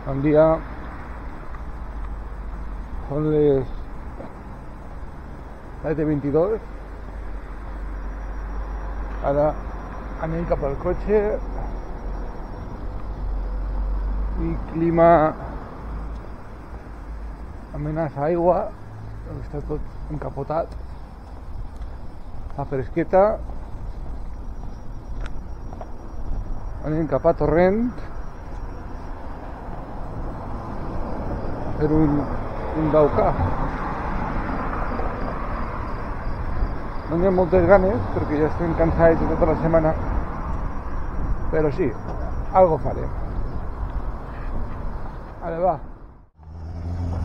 Bon dia. Són les 7:22. Ara anem cap al cotxe i clima amenaça aigua, està tot encapotat, fa fresqueta. Anem cap a Torrent per un daucar. No hi ha moltes ganes perquè ja estem cansats de tota la setmana, però sí, algo farem. Ara va.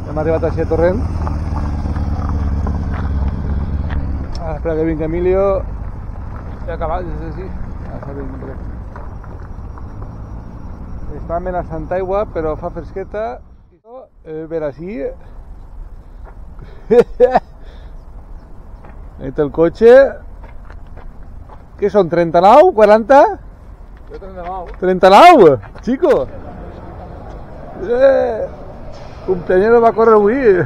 Hem arribat així a Torrent. Ara espera que vingui Emilio. He acabat, és així. Està amenaçant aigua, però fa fresqueta. Ver així. Ahí el cotxe. Què són, 39? 40? 39. 39, chico. Cumpleañero va a córrer avui.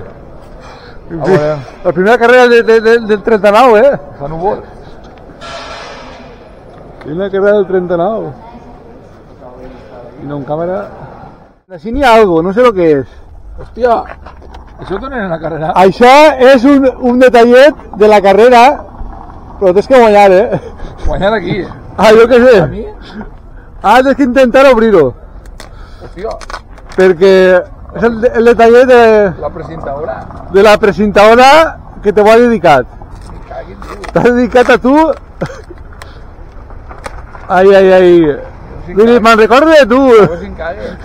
La primera carrera del 39, Fa núvol. Primera carrera del 39. Y no en cámara. Así ni algo, no sé lo que es. Hòstia, això t'ho en la carrera? Això és un detallet de la carrera, però tens que guanyar, Guanyar aquí. Jo què sé. A mi? Tens que intentar obrir-ho. Hòstia, Perquè és el detallet la presentadora. de la presentadora que te ho ha dedicat. Me caguin, tio. T'ha dedicat a tu. Ai. Me'n recordo de tu. A veure si em cagues.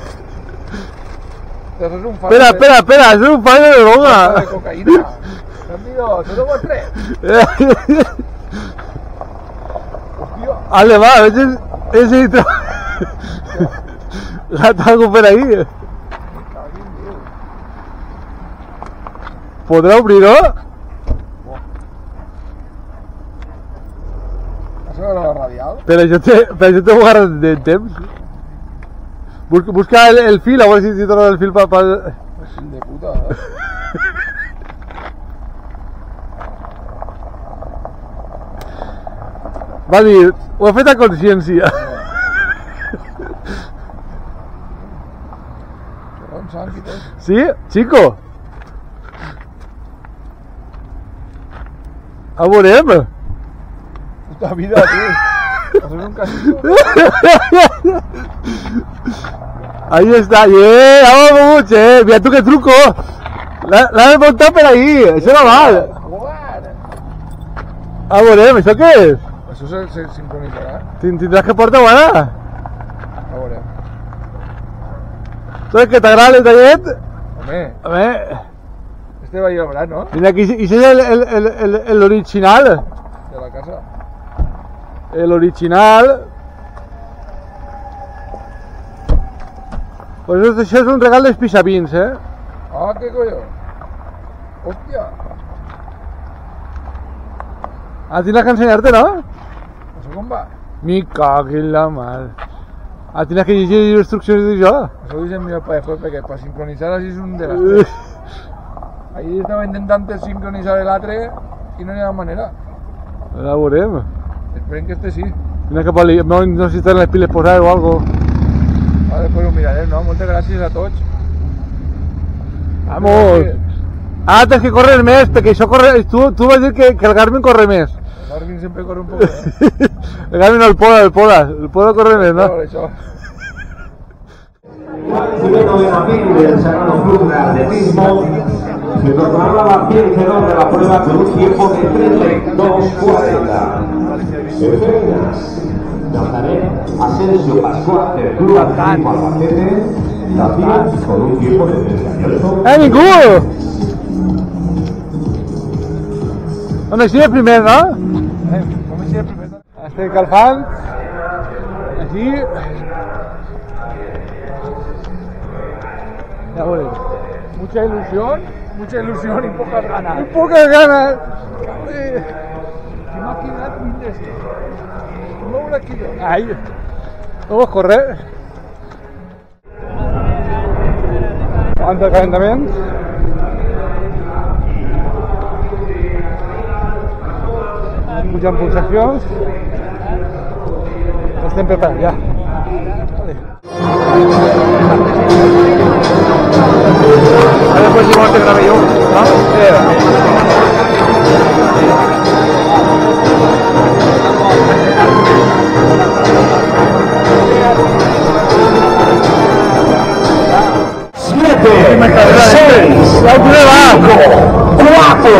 Això és un fallo Espera, és un fallo de droga. de cocaïna. Amigo, ¿todo vos tres? Hòstia, Vale, va, a veces gata algo por ahí. me caguin, tio. ¿Podrá obrir-ho? Això era la radial? Pero yo te voy a agarrar de temps. Busca el fil, a ver si torna el fil para... Fill de puta, Va dir, ho he fet a consciència. Cabrón, sang i tot. Sí, chico? A veurem. Puta vida, tio. Això és un casino. Ahí está, vamos, mira tú qué truco. La he montado por ahí, eso no va. Jugar. A veurem, ¿això què és? Això se sincronitzarà. Tindràs que portar ara. A veure. ¿Sabes que t'agrada el detallet? Home, A ver, este va a llevar, ¿no? mira aquí, y ese es el original. De la casa. El original. Pues això és un regal dels pixapins, Ah, què colló? Hòstia. Tienes que ensenyar-te, no? Això com va? Me cago en la mar. Tienes que llegir instruccions d'això. Això ho dicen mi papá después, perquè per sincronitzar així és un desastre. Ahí estava intentant sincronitzar l'altre i no hi ha manera. A veurem. Esperem que este sí. Tienes que poner, no sé si tenen les piles posades o algo. Ara després ho mirarem, no? Moltes gràcies a tots. Vamos. Tens que córrer més, perquè això corre... Tu vas dir que el Garmin corre més. El Garmin sempre corre un poc, El Garmin no, el Poda corre més, ¿no? Por això. Primero de abril del Sagrado Club de Atletismo se proclama la vencedor de la prueba con un tiempo de 32:40. En féminas, Nazaret Asensio Pascual del Club Atlético Albacete, también con un tiempo de 38. Ningú! On així el primer, no? Com així el primer? Estem calfant. Així. Ja veurem. Mucha ilusión y pocas ganas. Y pocas ganas. ¿Qué máquina tienes? ¿Cómo una kilo? Ahí. Vamos a correr. antes del calentamiento. Pujan pulsacions. Estem preparats ja. Ara después si vols te grave jo, no? Siete, 6, 5, 4,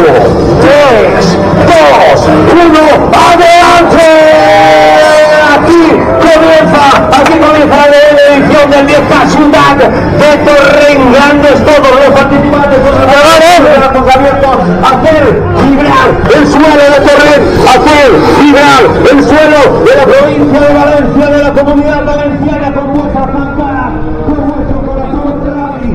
3, 2, 1, ¡adelante! Aquí comienza la edición del 10K Ciudad de Torrent. Grandes todos los participantes con los abiertos. Hacer vibrar el suelo de Torrent, hacer vibrar el suelo de la provincia de Valencia, de la comunidad valenciana, con vuestras campanas, con vuestro corazón rally.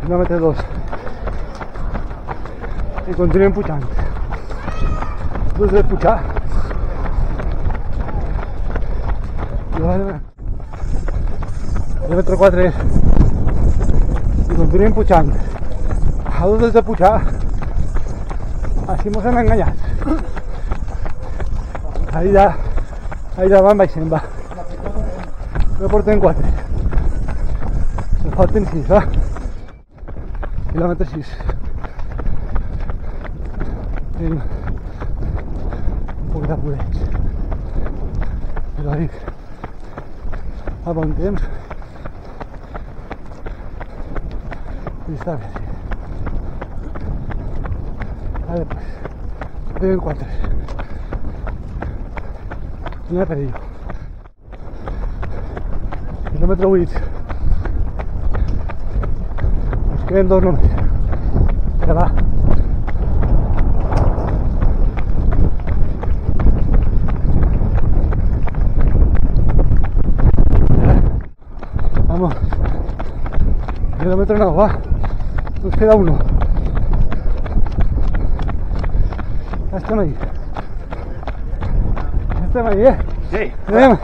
Quilòmetre 2 i continuem pujant. Dos de pujar quilòmetre 4 i continuem pujant. A dos de pujar així mos han enganyat. Ahí van baixant, va. No portem 4, se falten 6, va. Quilòmetre 6. Tenim un poc d'apureig, però dic, a bon temps i està bé, sí. Ara pues, queden 4. Quina perill. Quilòmetre 8. Queden 2 només. Vinga, va. Vamos. Kilómetro 9, va. Nos queda 1. Ya estem ahí. Ja estem ahí, Sí. Anem.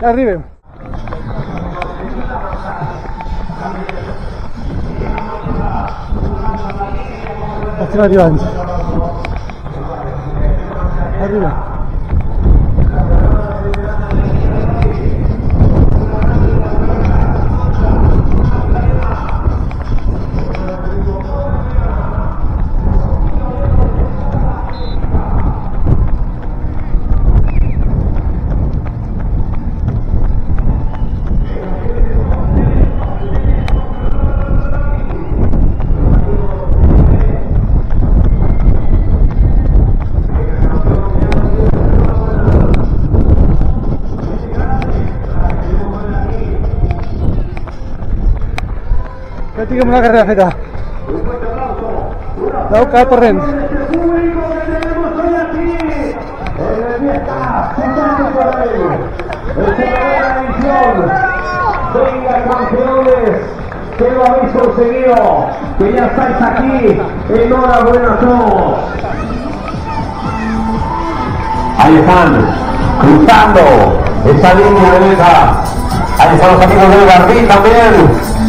Ja arribem. Estem arribant. Arriba. Ya tenemos una carrera feta. Dauca Torrent. Venga, campeones, que lo habéis conseguido, que ya estáis aquí. Enhorabuena a todos. Ahí están, cruzando esa línea de meta. Ahí están los amigos del Garbí también.